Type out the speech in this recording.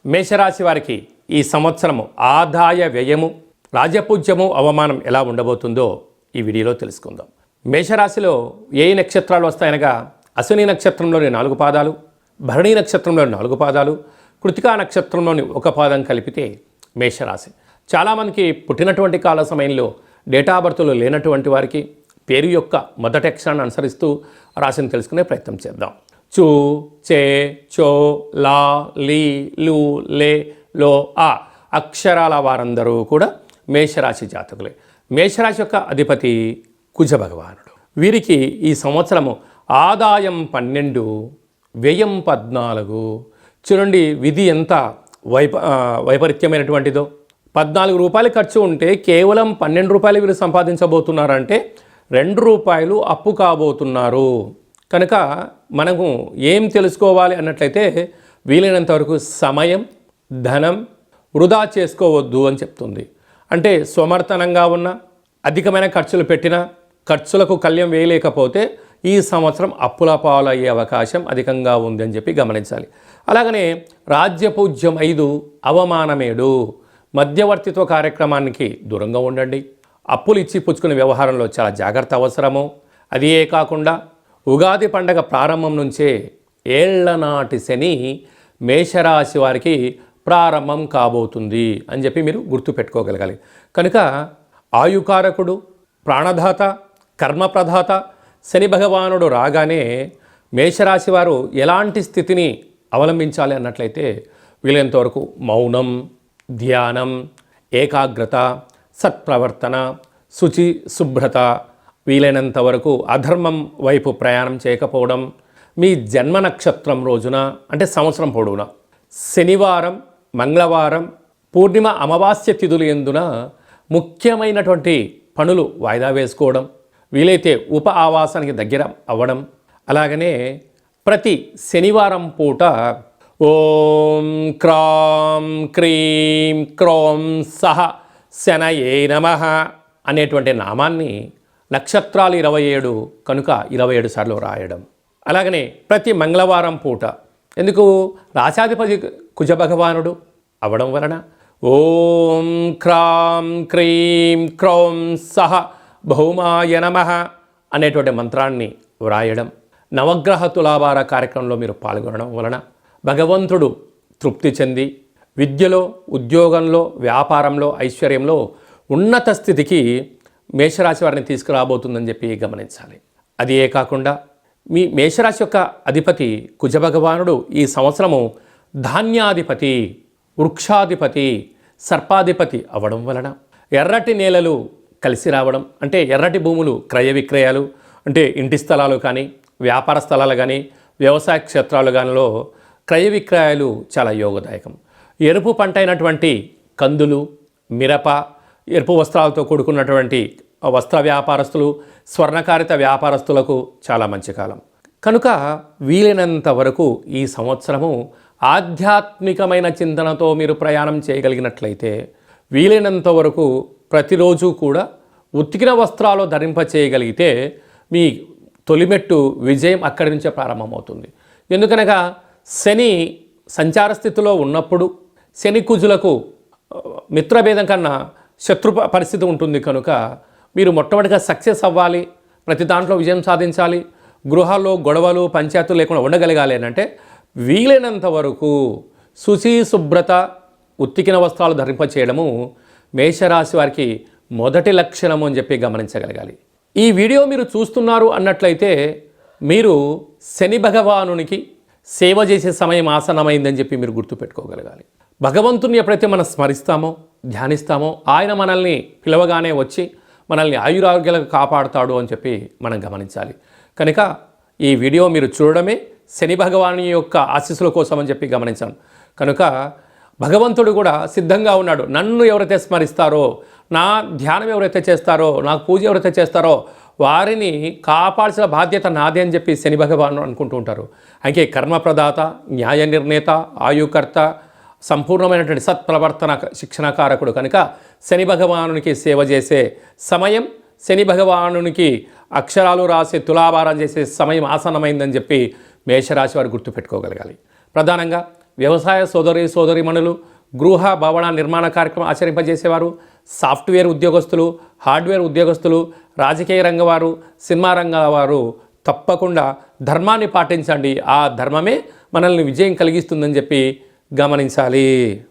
మేషరాశి వారికి ఈ సంవత్సరము ఆదాయ వ్యయము, రాజపూజ్యము, అవమానం ఎలా ఉండబోతుందో ఈ వీడియోలో తెలుసుకుందాం. మేషరాశిలో ఏ నక్షత్రాలు వస్తాయనగా అశ్విని నక్షత్రంలోని 4 పాదాలు, భరణి నక్షత్రంలోని 4 పాదాలు, కృతికా నక్షత్రంలోని 1 పాదం కలిపితే మేషరాశి. చాలామందికి పుట్టినటువంటి కాల సమయంలో డేటా బర్త్లు లేనటువంటి వారికి పేరు యొక్క మొదటి అక్షరాన్ని అనుసరిస్తూ రాశిని తెలుసుకునే ప్రయత్నం చేద్దాం. చూ, చే, చో, లా, లీ, లు, లే, లో, ఆ అక్షరాల వారందరూ కూడా మేషరాశి జాతకులే. మేషరాశి యొక్క అధిపతి కుజ భగవానుడు. వీరికి ఈ సంవత్సరము ఆదాయం 12, వ్యయం 14. చూడండి విధి ఎంత వైపరీత్యమైనటువంటిదో. 14 రూపాయలు ఖర్చు ఉంటే కేవలం 12 రూపాయలు వీరు సంపాదించబోతున్నారంటే 2 రూపాయలు అప్పు కాబోతున్నారు. కనుక మనము ఏం తెలుసుకోవాలి అన్నట్లయితే వీలైనంత వరకు సమయం, ధనం వృధా చేసుకోవద్దు అని చెప్తుంది. అంటే స్వమర్థనంగా ఉన్న అధికమైన ఖర్చులు పెట్టినా ఖర్చులకు కళ్యం వేయలేకపోతే ఈ సంవత్సరం అప్పుల పాలయ్యే అవకాశం అధికంగా ఉంది అని చెప్పి గమనించాలి. అలాగనే రాజ్యపూజ్యం 5, అవమానం 7. మధ్యవర్తిత్వ కార్యక్రమానికి దూరంగా ఉండండి. అప్పులు ఇచ్చి పుచ్చుకునే వ్యవహారంలో చాలా జాగ్రత్త అవసరము. అదే కాకుండా ఉగాది పండగ ప్రారంభం నుంచే ఏళ్లనాటి శని మేషరాశి వారికి ప్రారంభం కాబోతుంది అని చెప్పి మీరు గుర్తుపెట్టుకోగలగాలి. కనుక ఆయుకారకుడు, ప్రాణదాత, కర్మప్రదాత శని భగవానుడు రాగానే మేషరాశి వారు ఎలాంటి స్థితిని అవలంబించాలి అన్నట్లయితే వీలైనంతవరకు మౌనం, ధ్యానం, ఏకాగ్రత, సత్ప్రవర్తన, శుచి, శుభ్రత, వీలైనంత వరకు అధర్మం వైపు ప్రయాణం చేయకపోవడం. మీ జన్మ నక్షత్రం రోజున అంటే సంవత్సరం పొడవునా శనివారం, మంగళవారం, పూర్ణిమ, అమావాస్య తిథులు ఎందున ముఖ్యమైనటువంటి పనులు వాయిదా వేసుకోవడం, వీలైతే ఉప ఆవాసానికి దగ్గర అవ్వడం. అలాగనే ప్రతి శనివారం పూట ఓం క్రాం క్రీం క్రోం సహ శనయే నమః అనేటువంటి నామాన్ని నక్షత్రాలు 27 కనుక 27 సార్లు రాయడం. అలాగనే ప్రతి మంగళవారం పూట, ఎందుకు రాశాధిపతి కుజభగవానుడు అవడం వలన ఓం క్రాం క్రీం క్రౌం సహ భౌమాయ నమః అనేటువంటి మంత్రాన్ని వ్రాయడం. నవగ్రహ తులాభార కార్యక్రమంలో మీరు పాల్గొనడం వలన భగవంతుడు తృప్తి చెంది విద్యలో, ఉద్యోగంలో, వ్యాపారంలో, ఐశ్వర్యంలో ఉన్నత స్థితికి మేషరాశి వారిని తీసుకురాబోతుందని చెప్పి గమనించాలి. అది కాకుండా మీ మేషరాశి యొక్క అధిపతి కుజభగవానుడు ఈ సంవత్సరము ధాన్యాధిపతి, వృక్షాధిపతి, సర్పాధిపతి అవ్వడం వలన ఎర్రటి నేలలు కలిసి రావడం, అంటే ఎర్రటి భూములు క్రయ విక్రయాలు, అంటే ఇంటి స్థలాలు కానీ, వ్యాపార స్థలాలు కానీ, వ్యవసాయ క్షేత్రాలు కానిలో క్రయ విక్రయాలు చాలా యోగదాయకం. ఎరుపు పంట అయినటువంటి కందులు, మిరప, ఎరుపు వస్త్రాలతో కూడుకున్నటువంటి వస్త్ర వ్యాపారస్తులు, స్వర్ణకారిత వ్యాపారస్తులకు చాలా మంచి కాలం. కనుక వీలైనంత వరకు ఈ సంవత్సరము ఆధ్యాత్మికమైన చింతనతో మీరు ప్రయాణం చేయగలిగినట్లయితే వీలైనంత వరకు ప్రతిరోజు కూడా ఉతికిన వస్త్రాలు ధరింప చేయగలిగితే మీ తొలిమెట్టు విజయం అక్కడి నుంచే ప్రారంభమవుతుంది. ఎందుకనగా శని సంచార స్థితిలో ఉన్నప్పుడు శని కుజులకు మిత్రభేదం కన్నా శత్రు పరిస్థితి ఉంటుంది. కనుక మీరు మొట్టమొదటిగా సక్సెస్ అవ్వాలి, ప్రతి దాంట్లో విజయం సాధించాలి, గృహాల్లో గొడవలు, పంచాయతీలు లేకుండా ఉండగలగాలి అంటే వీలైనంత వరకు శుచి, శుభ్రత, ఉత్తికిన వస్త్రాలు ధరింప చేయడము మేషరాశి వారికి మొదటి లక్షణము అని చెప్పి గమనించగలగాలి. ఈ వీడియో మీరు చూస్తున్నారు అన్నట్లయితే మీరు శని భగవానునికి సేవ చేసే సమయం ఆసన్నమైందని చెప్పి మీరు గుర్తుపెట్టుకోగలగాలి. భగవంతుని ఎప్పుడైతే మనం స్మరిస్తామో, ధ్యానిస్తామో ఆయన మనల్ని పిలవగానే వచ్చి మనల్ని ఆయురారోగ్యాలకు కాపాడుతాడు అని చెప్పి మనం గమనించాలి. కనుక ఈ వీడియో మీరు చూడడమే శని భగవాని యొక్క ఆశీస్సుల కోసం అని చెప్పి గమనించాను. కనుక భగవంతుడు కూడా సిద్ధంగా ఉన్నాడు. నన్ను ఎవరైతే స్మరిస్తారో, నా ధ్యానం ఎవరైతే చేస్తారో, నాకు పూజ ఎవరైతే చేస్తారో వారిని కాపాడాల్సిన బాధ్యత నాదే అని చెప్పి శని భగవాను అనుకుంటూ ఉంటారు. అయితే కర్మప్రదాత, న్యాయ నిర్ణేత, ఆయుకర్త, సంపూర్ణమైనటువంటి సత్ప్రవర్తన శిక్షణకారకుడు కనుక శని భగవానునికి సేవ చేసే సమయం, శని భగవానునికి అక్షరాలు రాసి తులాభారం చేసే సమయం ఆసన్నమైందని చెప్పి మేషరాశి వారు గుర్తుపెట్టుకోగలగాలి. ప్రధానంగా వ్యవసాయ సోదరీమణులు, గృహ భవన నిర్మాణ కార్యక్రమం ఆచరింపజేసేవారు, సాఫ్ట్వేర్ ఉద్యోగస్తులు, హార్డ్వేర్ ఉద్యోగస్తులు, రాజకీయ రంగం వారు, సినిమా రంగం వారు తప్పకుండా ధర్మాన్ని పాటించండి. ఆ ధర్మమే మనల్ని విజయం కలిగిస్తుందని చెప్పి గమనించాలి.